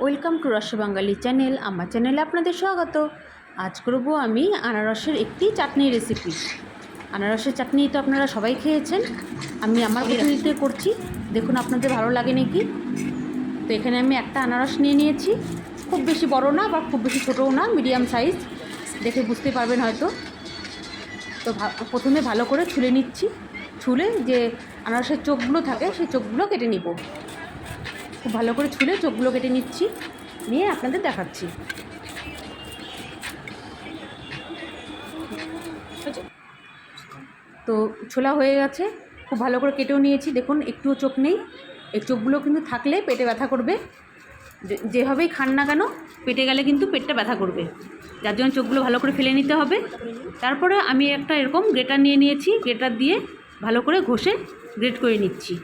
Welcome to রস বাঙালি channel. আমার চ্যানেলে আপনাদের স্বাগত। আজ করব আমি আনারসের একটি চাটনি রেসিপি। আনারসের চাটনি তো আপনারা সবাই খেয়েছেন, আমি আমার পদ্ধতিতে করছি, দেখুন আপনাদের ভালো লাগে নাকি। তো এখানে আমি একটা আনারস নিয়ে নিয়েছি, খুব বেশি বড় না বা খুব বেশি ছোটও না, মিডিয়াম সাইজ, দেখে বুঝতে পারবেন হয়তো। তো প্রথমে ভালো করে ছুলে নিচ্ছি, ছুলে যে আনারসের চোখগুলো থাকে সেই চোখগুলো কেটে নিব। খুব ভালো করে ছুলে চোখগুলো কেটে নিচ্ছি, নিয়ে আপনাদের দেখাচ্ছি। তো ছোলা হয়ে গেছে, খুব ভালো করে কেটেও নিয়েছি। দেখুন একটুও চোখ নেই, এই চোখগুলো কিন্তু থাকলে পেটে ব্যথা করবে, যেভাবেই খান না কেন পেটে গেলে কিন্তু পেটটা ব্যথা করবে, যার জন্য চোখগুলো ভালো করে ফেলে নিতে হবে। তারপরে আমি একটা এরকম গ্রেটার নিয়ে নিয়েছি, গ্রেটার দিয়ে ভালো করে ঘষে গ্রেট করে নিচ্ছি।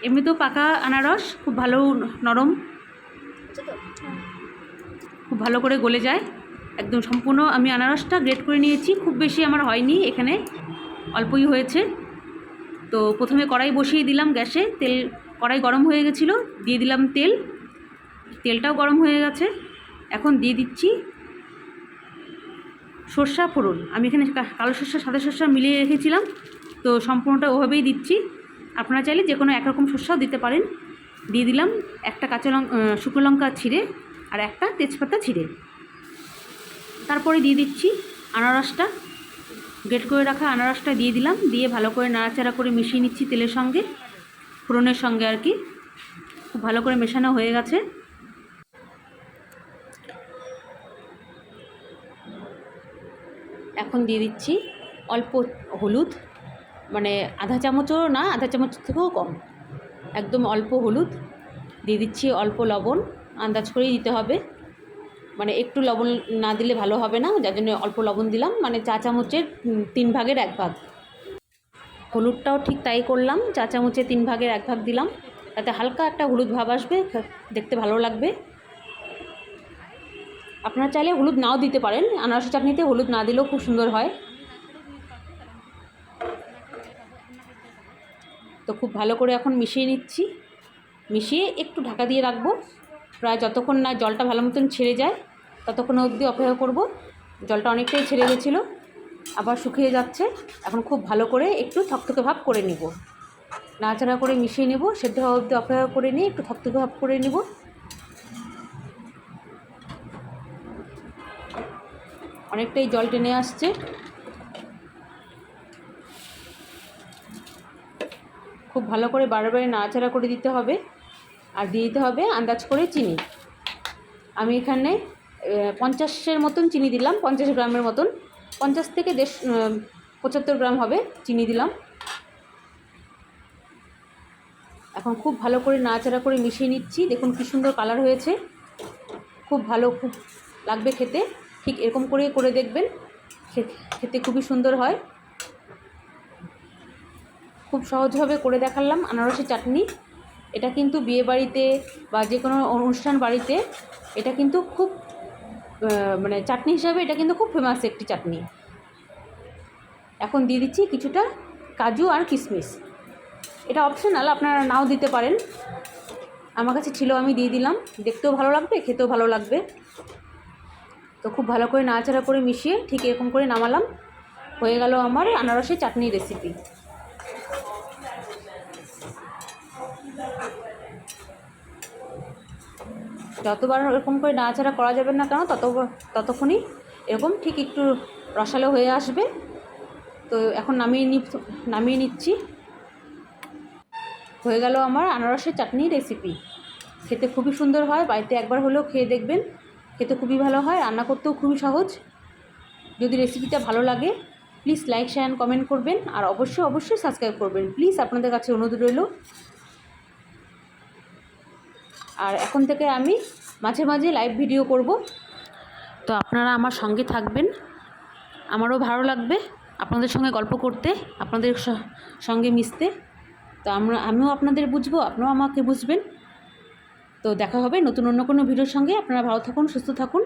এমনিতেও পাকা আনারস খুব ভালো নরম, খুব ভালো করে গলে যায় একদম সম্পূর্ণ। আমি আনারসটা গ্রেট করে নিয়েছি, খুব বেশি আমার হয়নি, এখানে অল্পই হয়েছে। তো প্রথমে কড়াই বসিয়ে দিলাম গ্যাসে, কড়াই গরম হয়ে গেছিলো, দিয়ে দিলাম তেলটাও গরম হয়ে গেছে। এখন দিয়ে দিচ্ছি সর্ষা ফোড়ন। আমি এখানে কালো সর্ষা সাদা সর্ষা মিলিয়ে রেখেছিলাম, তো সম্পূর্ণটা ওভাবেই দিচ্ছি। আপনারা চাইলে যে কোনো একরকম সর্ষাও দিতে পারেন। দিয়ে দিলাম একটা শুকনো লঙ্কা ছিঁড়ে আর একটা তেজপাতা ছিঁড়ে। তারপরে দিয়ে দিচ্ছি আনারসটা, গ্রেট করে রাখা আনারসটা দিয়ে দিলাম, দিয়ে ভালো করে নাড়াচাড়া করে মিশিয়ে নিচ্ছি তেলের সঙ্গে, ফোড়নের সঙ্গে আর কি। খুব ভালো করে মেশানো হয়ে গেছে। এখন দিয়ে দিচ্ছি অল্প হলুদ, মানে আধা চামচও না, আধা চামচ থেকেও কম, একদম অল্প হলুদ দিয়ে দিচ্ছি। অল্প লবণ আন্দাজ করেই দিতে হবে, মানে একটু লবণ না দিলে ভালো হবে না, যার জন্য অল্প লবণ দিলাম, মানে চা চামচের 3 ভাগের 1 ভাগ। হলুদটাও ঠিক তাই করলাম, চা চামচের 3 ভাগের 1 ভাগ দিলাম, তাতে হালকা একটা হলুদ ভাব আসবে, দেখতে ভালো লাগবে। আপনারা চাইলে হলুদ নাও দিতে পারেন, আনারস চাটনিতে হলুদ না দিলেও খুব সুন্দর হয়। তো খুব ভালো করে এখন মিশিয়ে নিচ্ছি, মিশিয়ে একটু ঢাকা দিয়ে রাখবো, প্রায় যতক্ষণ না জলটা ভালো মতন ছেড়ে যায় ততক্ষণ অবধি অপেক্ষা করব। জলটা অনেকটাই ছেড়ে গেছিলো, আবার শুকিয়ে যাচ্ছে। এখন খুব ভালো করে একটু থকথকে ভাব করে নিব, নাড়াচাড়া করে মিশিয়ে নেব, সেদ্ধ হওয়া অবধি অপেক্ষা করে নিয়ে একটু থকথকে ভাব করে নেব। অনেকটাই জল টেনে আসছে। খুব ভালো করে বারে নাড়াচাড়া করে দিতে হবে, আর দিয়ে দিতে হবে আন্দাজ করে চিনি। আমি এখানে 50-এর মতন চিনি দিলাম, 50 গ্রামের মতন, 50 থেকে 75 গ্রাম হবে চিনি দিলাম। এখন খুব ভালো করে নাড়াচাড়া করে মিশিয়ে নিচ্ছি। দেখুন কী সুন্দর কালার হয়েছে, খুব ভালো, খুব লাগবে খেতে। ঠিক এরকম করে দেখবেন, খেতে খুবই সুন্দর হয়। খুব সহজভাবে করে দেখালাম আনারসের চাটনি। এটা কিন্তু বিয়েবাড়িতে বা যে কোনো অনুষ্ঠান বাড়িতে এটা কিন্তু খুব মানে চাটনি হিসাবে এটা কিন্তু খুব ফেমাস একটি চাটনি। এখন দিয়ে দিচ্ছি কিছুটা কাজু আর কিশমিশ, এটা অপশনাল, আপনারা নাও দিতে পারেন, আমার কাছে ছিল আমি দিয়ে দিলাম, দেখতেও ভালো লাগবে, খেতেও ভালো লাগবে। তো খুব ভালো করে নাড়াচাড়া করে মিশিয়ে ঠিক এরকম করে নামালাম, হয়ে গেল আমার আনারসের চাটনি রেসিপি। যতবার এরকম করে নাড়াচাড়া করা যাবে না কেন ততক্ষণই এরকম ঠিক একটু রসালো হয়ে আসবে। তো এখন নামিয়ে নিচ্ছি। হয়ে গেল আমার আনারসের চাটনি রেসিপি। খেতে খুবই সুন্দর হয়, বাড়িতে একবার হলেও খেয়ে দেখবেন, খেতে খুবই ভালো হয়, রান্না করতেও খুবই সহজ। যদি রেসিপিটা ভালো লাগে please like share and comment করবেন, আর অবশ্যই সাবস্ক্রাইব করবেন প্লিজ, আপনাদের কাছে অনুরোধ রইল। আর এখন থেকে আমি মাঝে মাঝে লাইভ ভিডিও করব, তো আপনারা আমার সঙ্গে থাকবেন, আমারও ভালো লাগবে আপনাদের সঙ্গে গল্প করতে, আপনাদের সঙ্গে মিশতে। তো আমিও আপনাদের বুঝবো, আপনারাও আমাকে বুঝবেন। তো দেখা হবে নতুন অন্য কোনো ভিডিওর সঙ্গে। আপনারা ভালো থাকুন, সুস্থ থাকুন।